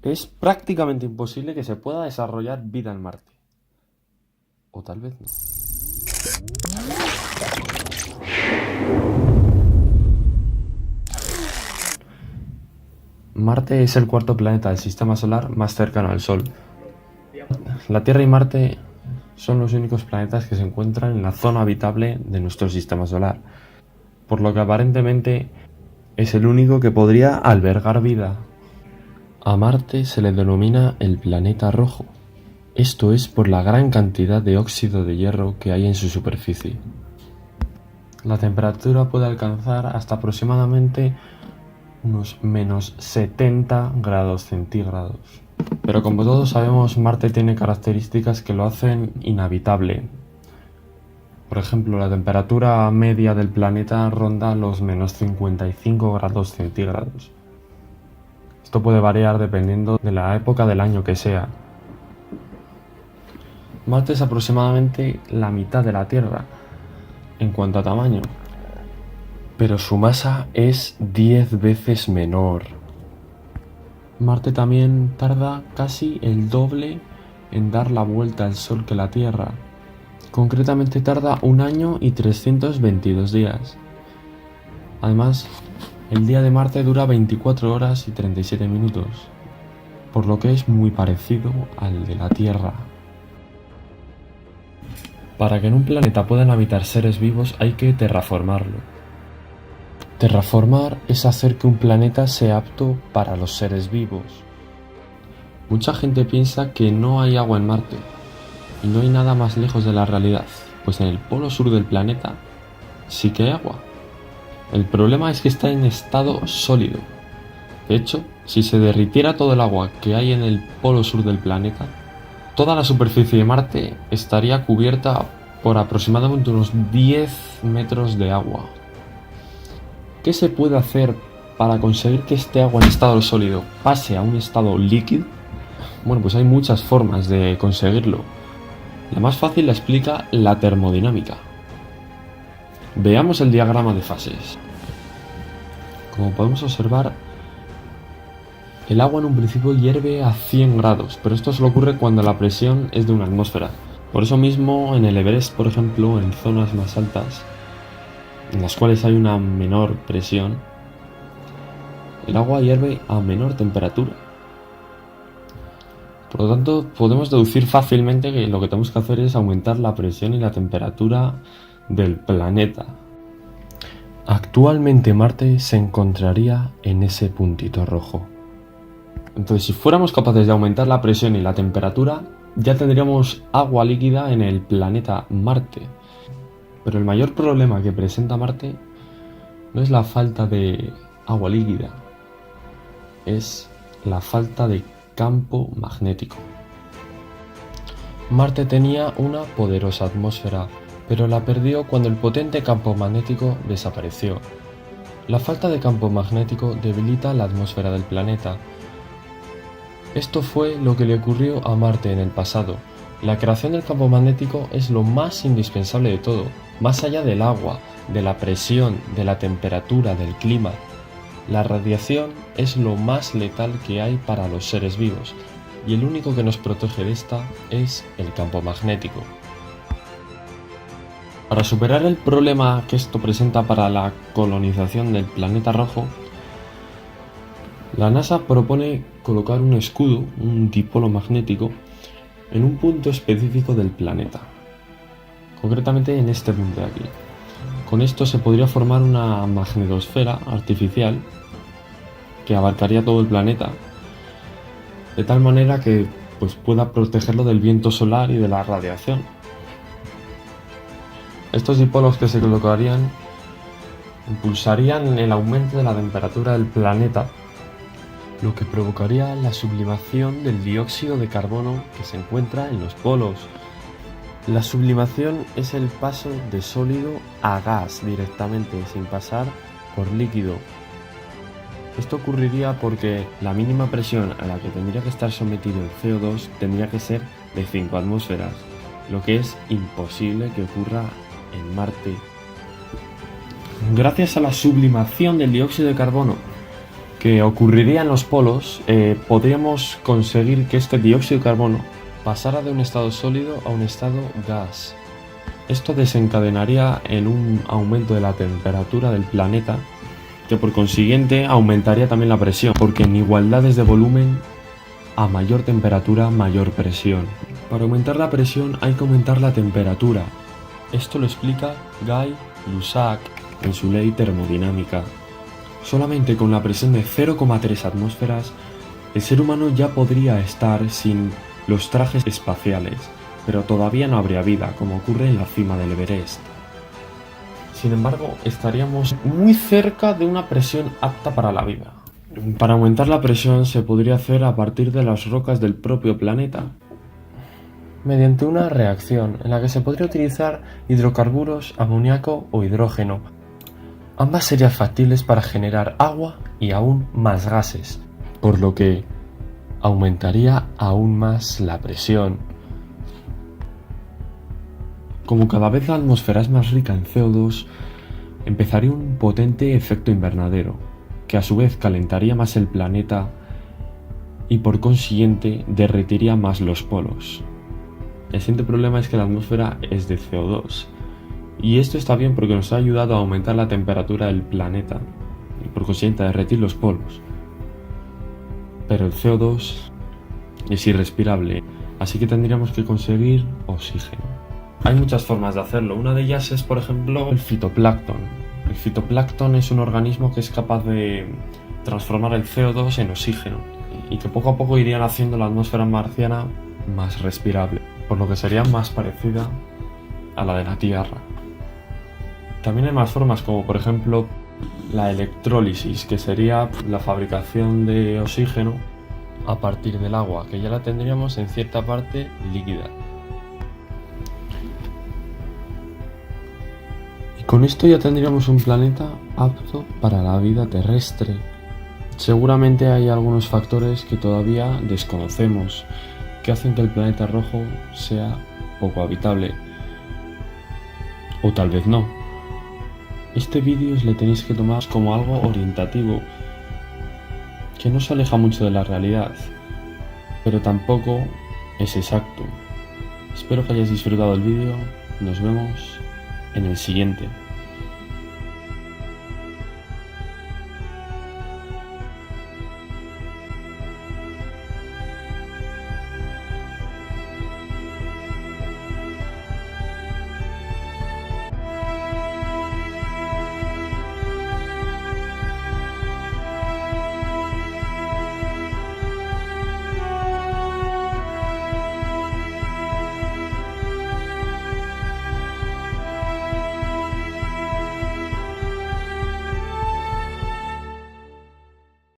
Es prácticamente imposible que se pueda desarrollar vida en Marte. O tal vez no. Marte es el cuarto planeta del sistema solar más cercano al Sol. La Tierra y Marte son los únicos planetas que se encuentran en la zona habitable de nuestro sistema solar, por lo que aparentemente es el único que podría albergar vida. A Marte se le denomina el planeta rojo. Esto es por la gran cantidad de óxido de hierro que hay en su superficie. La temperatura puede alcanzar hasta aproximadamente unos menos 70 grados centígrados. Pero como todos sabemos, Marte tiene características que lo hacen inhabitable. Por ejemplo, la temperatura media del planeta ronda los menos 55 grados centígrados. Esto puede variar dependiendo de la época del año que sea. Marte es aproximadamente la mitad de la Tierra en cuanto a tamaño, pero su masa es 10 veces menor. Marte también tarda casi el doble en dar la vuelta al Sol que la Tierra. Concretamente tarda 1 año y 322 días. Además, el día de Marte dura 24 horas y 37 minutos, por lo que es muy parecido al de la Tierra. Para que en un planeta puedan habitar seres vivos hay que terraformarlo. Terraformar es hacer que un planeta sea apto para los seres vivos. Mucha gente piensa que no hay agua en Marte, y no hay nada más lejos de la realidad, pues en el polo sur del planeta sí que hay agua. El problema es que está en estado sólido. De hecho, si se derritiera todo el agua que hay en el polo sur del planeta, toda la superficie de Marte estaría cubierta por aproximadamente unos 10 metros de agua. ¿Qué se puede hacer para conseguir que este agua en estado sólido pase a un estado líquido? Bueno, pues hay muchas formas de conseguirlo. La más fácil la explica la termodinámica. Veamos el diagrama de fases. Como podemos observar, el agua en un principio hierve a 100 grados, pero esto solo ocurre cuando la presión es de una atmósfera. Por eso mismo, en el Everest, por ejemplo, en zonas más altas, en las cuales hay una menor presión, el agua hierve a menor temperatura. Por lo tanto, podemos deducir fácilmente que lo que tenemos que hacer es aumentar la presión y la temperatura del planeta. Actualmente Marte se encontraría en ese puntito rojo. Entonces, si fuéramos capaces de aumentar la presión y la temperatura, ya tendríamos agua líquida en el planeta Marte. Pero el mayor problema que presenta Marte no es la falta de agua líquida, es la falta de campo magnético. Marte tenía una poderosa atmósfera, pero la perdió cuando el potente campo magnético desapareció. La falta de campo magnético debilita la atmósfera del planeta. Esto fue lo que le ocurrió a Marte en el pasado. La creación del campo magnético es lo más indispensable de todo, más allá del agua, de la presión, de la temperatura, del clima. La radiación es lo más letal que hay para los seres vivos, y el único que nos protege de esta es el campo magnético. Para superar el problema que esto presenta para la colonización del planeta rojo, la NASA propone colocar un escudo, un dipolo magnético, en un punto específico del planeta, concretamente en este punto de aquí. Con esto se podría formar una magnetosfera artificial que abarcaría todo el planeta, de tal manera que pueda protegerlo del viento solar y de la radiación. Estos dipolos que se colocarían impulsarían el aumento de la temperatura del planeta, lo que provocaría la sublimación del dióxido de carbono que se encuentra en los polos. La sublimación es el paso de sólido a gas directamente, sin pasar por líquido. Esto ocurriría porque la mínima presión a la que tendría que estar sometido el CO2 tendría que ser de 5 atmósferas, lo que es imposible que ocurra en Marte. Gracias a la sublimación del dióxido de carbono que ocurriría en los polos, podríamos conseguir que este dióxido de carbono pasara de un estado sólido a un estado gas. Esto desencadenaría en un aumento de la temperatura del planeta, que por consiguiente aumentaría también la presión, porque en igualdades de volumen, a mayor temperatura, mayor presión. Para aumentar la presión hay que aumentar la temperatura. Esto lo explica Guy Lussac en su ley termodinámica. Solamente con la presión de 0,3 atmósferas, el ser humano ya podría estar sin los trajes espaciales, pero todavía no habría vida, como ocurre en la cima del Everest. Sin embargo, estaríamos muy cerca de una presión apta para la vida. Para aumentar la presión se podría hacer a partir de las rocas del propio planeta, mediante una reacción en la que se podría utilizar hidrocarburos, amoníaco o hidrógeno. Ambas serían factibles para generar agua y aún más gases, por lo que aumentaría aún más la presión. Como cada vez la atmósfera es más rica en CO2, empezaría un potente efecto invernadero, que a su vez calentaría más el planeta y por consiguiente derretiría más los polos. El siguiente problema es que la atmósfera es de CO2, y esto está bien porque nos ha ayudado a aumentar la temperatura del planeta y por consiguiente a derretir los polos. Pero el CO2 es irrespirable, así que tendríamos que conseguir oxígeno. Hay muchas formas de hacerlo, una de ellas es por ejemplo el fitoplancton. El fitoplancton es un organismo que es capaz de transformar el CO2 en oxígeno y que poco a poco irían haciendo la atmósfera marciana más respirable, por lo que sería más parecida a la de la Tierra. También hay más formas, como por ejemplo la electrólisis, que sería la fabricación de oxígeno a partir del agua, que ya la tendríamos en cierta parte líquida. Y con esto ya tendríamos un planeta apto para la vida terrestre. Seguramente hay algunos factores que todavía desconocemos, que hacen que el planeta rojo sea poco habitable. O tal vez no. Este vídeo le tenéis que tomar como algo orientativo, que no se aleja mucho de la realidad, pero tampoco es exacto. Espero que hayáis disfrutado del vídeo, nos vemos en el siguiente.